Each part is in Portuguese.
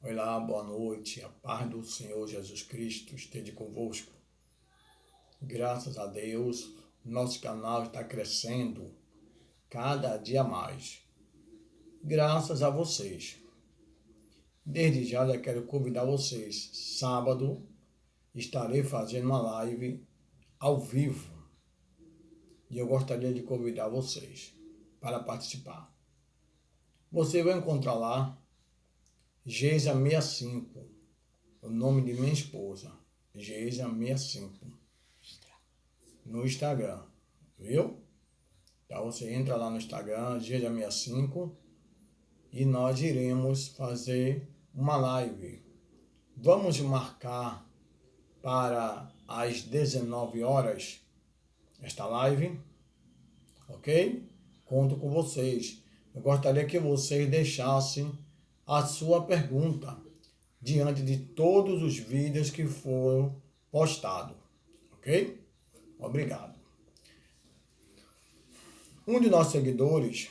Olá, boa noite. A paz do Senhor Jesus Cristo esteja convosco. Graças a Deus, nosso canal está crescendo cada dia mais. Graças a vocês. Desde já quero convidar vocês. Sábado estarei fazendo uma live ao vivo. E eu gostaria de convidar vocês para participar. Você vai encontrar lá Geisa65, o nome de minha esposa, Geisa65, no Instagram, viu? Então você entra lá no Instagram, Geisa65, e nós iremos fazer uma live. Vamos marcar para as 19 horas esta live, ok? Conto com vocês. Eu gostaria que vocês deixassem a sua pergunta diante de todos os vídeos que foram postados, ok? Obrigado. Um de nossos seguidores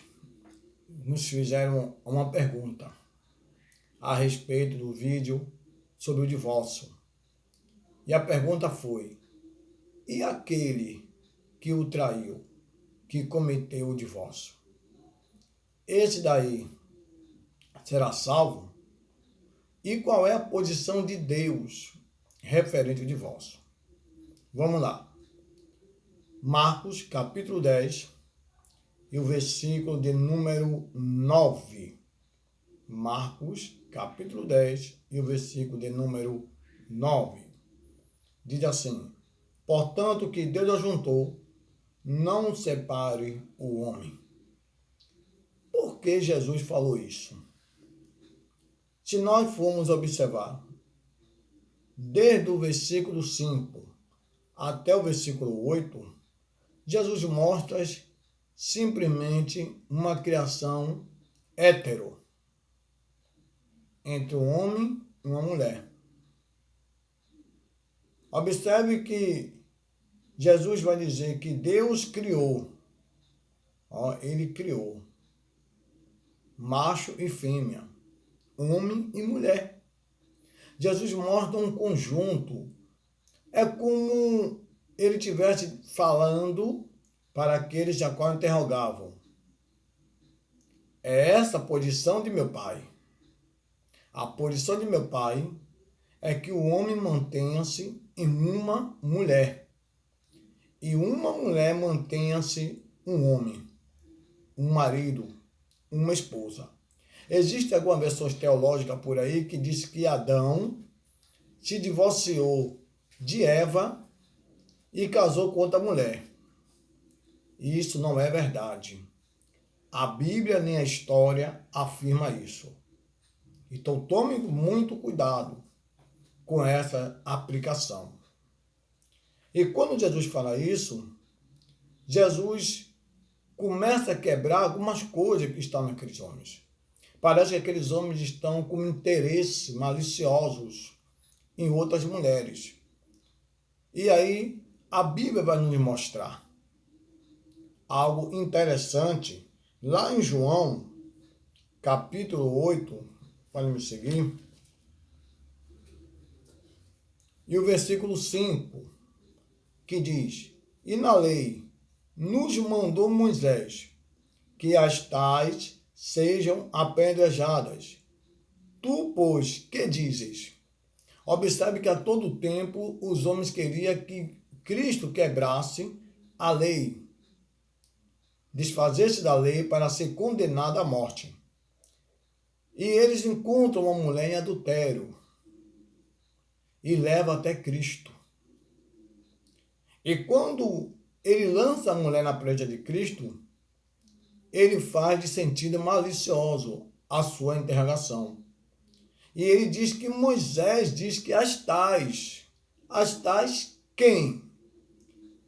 nos fizeram uma pergunta a respeito do vídeo sobre o divórcio. E a pergunta foi: e aquele que o traiu, que cometeu o divórcio? Esse daí será salvo? E qual é a posição de Deus referente ao divórcio? Vamos lá. Marcos, capítulo 10, e o versículo de número 9. Marcos, capítulo 10, e o versículo de número 9. Diz assim: portanto, o que Deus ajuntou, não separe o homem. Por que Jesus falou isso? Se nós formos observar, desde o versículo 5 até o versículo 8, Jesus mostra simplesmente uma criação hétero entre um homem e uma mulher. Observe que Jesus vai dizer que Deus criou, ele criou macho e fêmea, homem e mulher. Jesus mostra um conjunto. É como ele estivesse falando para aqueles a qual interrogavam: é essa a posição de meu pai. A posição de meu pai é que o homem mantenha-se em uma mulher e uma mulher mantenha-se um homem, um marido, uma esposa. Existem algumas versões teológicas por aí que diz que Adão se divorciou de Eva e casou com outra mulher. E isso não é verdade. A Bíblia nem a história afirma isso. Então tome muito cuidado com essa aplicação. E quando Jesus fala isso, Jesus começa a quebrar algumas coisas que estão naqueles homens. Parece que aqueles homens estão com interesses maliciosos em outras mulheres. E aí a Bíblia vai nos mostrar algo interessante lá em João, capítulo 8, pode me seguir, e o versículo 5, que diz: e na lei nos mandou Moisés que as tais sejam apedrejadas. Tu, pois, que dizes? Observe que a todo tempo os homens queriam que Cristo quebrasse a lei, desfazer-se da lei para ser condenado à morte. E eles encontram uma mulher em adultério e levam até Cristo. E quando ele lança a mulher na presença de Cristo, ele faz de sentido malicioso a sua interrogação. E ele diz que Moisés diz que as tais quem?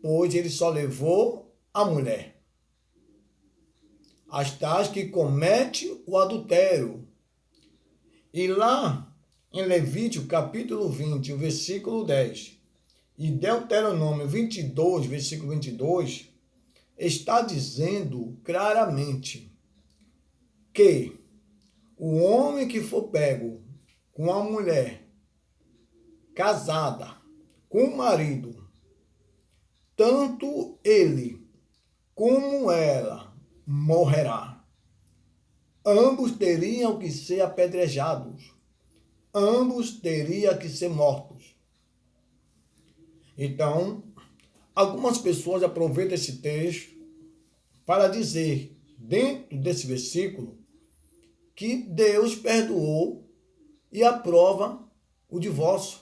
Pois ele só levou a mulher. As tais que comete o adultério. E lá em Levítico capítulo 20, o versículo 10, e Deuteronômio 22, versículo 22, está dizendo claramente que o homem que for pego com a mulher casada com o marido, tanto ele como ela morrerá. Ambos teriam que ser apedrejados. Ambos teriam que ser mortos. Então, algumas pessoas aproveitam esse texto para dizer, dentro desse versículo, que Deus perdoou e aprova o divórcio,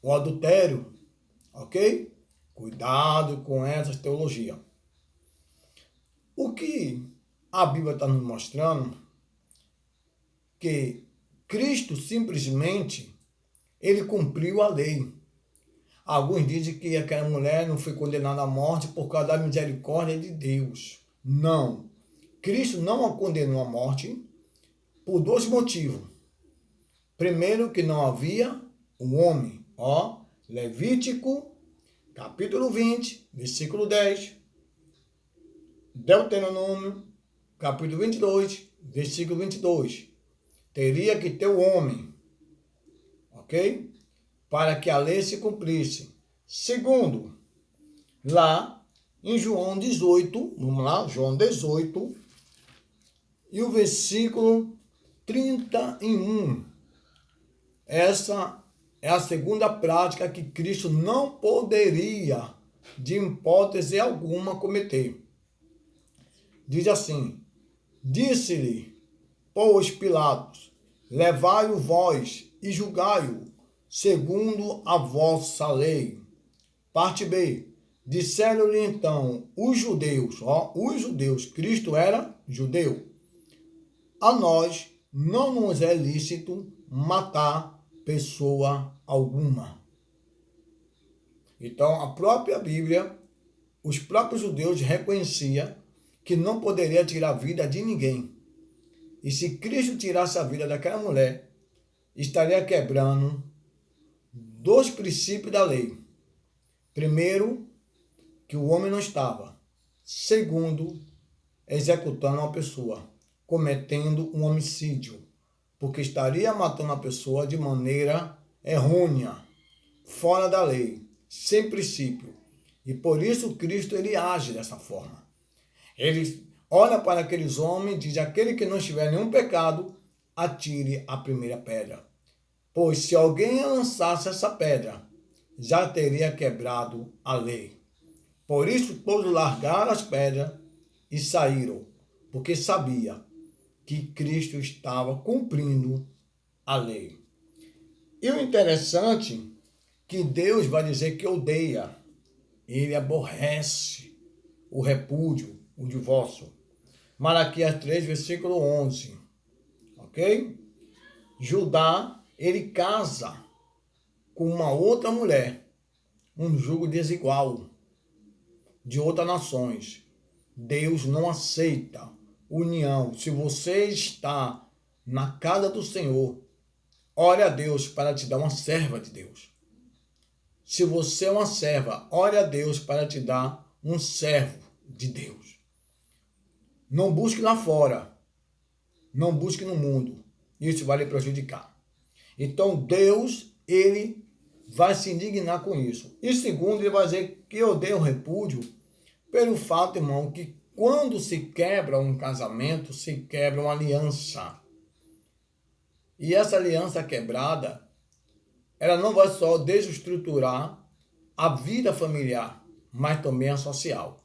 o adultério, ok? Cuidado com essa teologia. O que a Bíblia está nos mostrando que Cristo simplesmente ele cumpriu a lei. Alguns dizem que aquela mulher não foi condenada à morte por causa da misericórdia de Deus. Não. Cristo não a condenou à morte por dois motivos. Primeiro, que não havia um homem. Levítico, capítulo 20, versículo 10. Deuteronômio, capítulo 22, versículo 22. Teria que ter o homem, ok? Para que a lei se cumprisse. Segundo, lá em João 18, vamos lá, João 18, e o versículo 31. Essa é a segunda prática que Cristo não poderia, de hipótese alguma, cometer. Diz assim: disse-lhe, pois, Pilatos, levai-o vós e julgai-o, segundo a vossa lei. Parte B. Disseram-lhe então os judeus, Cristo era judeu, a nós não nos é lícito matar pessoa alguma. Então, a própria Bíblia, os próprios judeus reconheciam que não poderia tirar a vida de ninguém. E se Cristo tirasse a vida daquela mulher, estaria quebrando dois princípios da lei. Primeiro, que o homem não estava. Segundo, executando uma pessoa, cometendo um homicídio, porque estaria matando a pessoa de maneira errônea, fora da lei, sem princípio. E por isso Cristo ele age dessa forma. Ele olha para aqueles homens e diz: aquele que não tiver nenhum pecado, atire a primeira pedra. Pois se alguém lançasse essa pedra, já teria quebrado a lei. Por isso todos largaram as pedras e saíram, porque sabia que Cristo estava cumprindo a lei. E o interessante é que Deus vai dizer que odeia, ele aborrece o repúdio, o divórcio. Malaquias 3, versículo 11. Ok? Judá, ele casa com uma outra mulher, um jugo desigual de outras nações. Deus não aceita união. Se você está na casa do Senhor, ore a Deus para te dar uma serva de Deus. Se você é uma serva, ore a Deus para te dar um servo de Deus. Não busque lá fora. Não busque no mundo. Isso vai lhe prejudicar. Então Deus, ele vai se indignar com isso. E segundo, ele vai dizer que odeia o repúdio pelo fato, irmão, que quando se quebra um casamento, se quebra uma aliança. E essa aliança quebrada, ela não vai só desestruturar a vida familiar, mas também a social.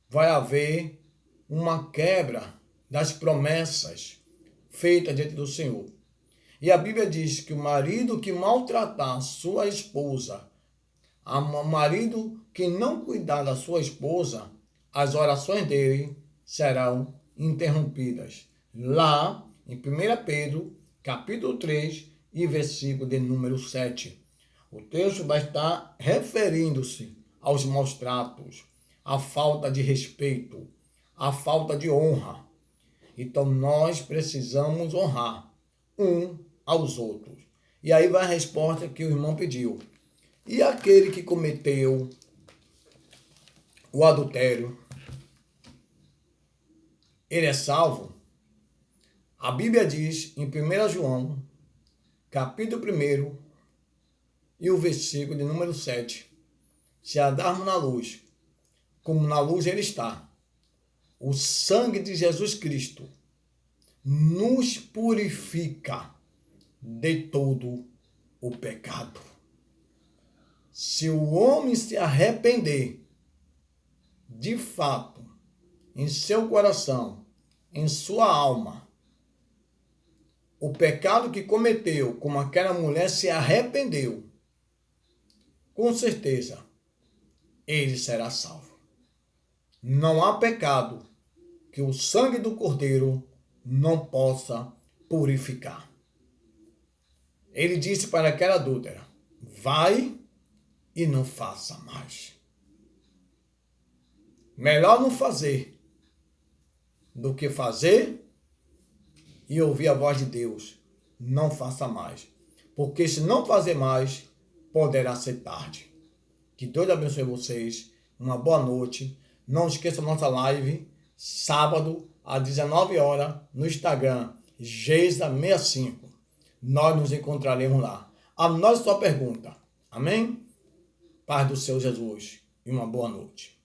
Vai haver uma quebra das promessas feitas diante do Senhor. E a Bíblia diz que o marido que maltratar a sua esposa, o marido que não cuidar da sua esposa, as orações dele serão interrompidas. Lá em 1 Pedro, capítulo 3 e versículo de número 7. O texto vai estar referindo-se aos maus tratos, à falta de respeito, à falta de honra. Então nós precisamos honrar um aos outros. E aí vai a resposta que o irmão pediu. E aquele que cometeu o adultério, ele é salvo? A Bíblia diz em 1 João, capítulo 1, e o versículo de número 7, se andarmos na luz, como na luz ele está, o sangue de Jesus Cristo nos purifica de todo o pecado. Se o homem se arrepender, de fato, em seu coração, em sua alma, o pecado que cometeu, como aquela mulher se arrependeu, com certeza, ele será salvo. Não há pecado que o sangue do Cordeiro não possa purificar. Ele disse para aquela adúltera: vai e não faça mais. Melhor não fazer do que fazer e ouvir a voz de Deus. Não faça mais. Porque se não fazer mais, poderá ser tarde. Que Deus abençoe vocês. Uma boa noite. Não esqueça a nossa live, sábado, às 19 horas, no Instagram, Geisa65. Nós nos encontraremos lá. Anote sua pergunta. Amém? Paz do Senhor Jesus. E uma boa noite.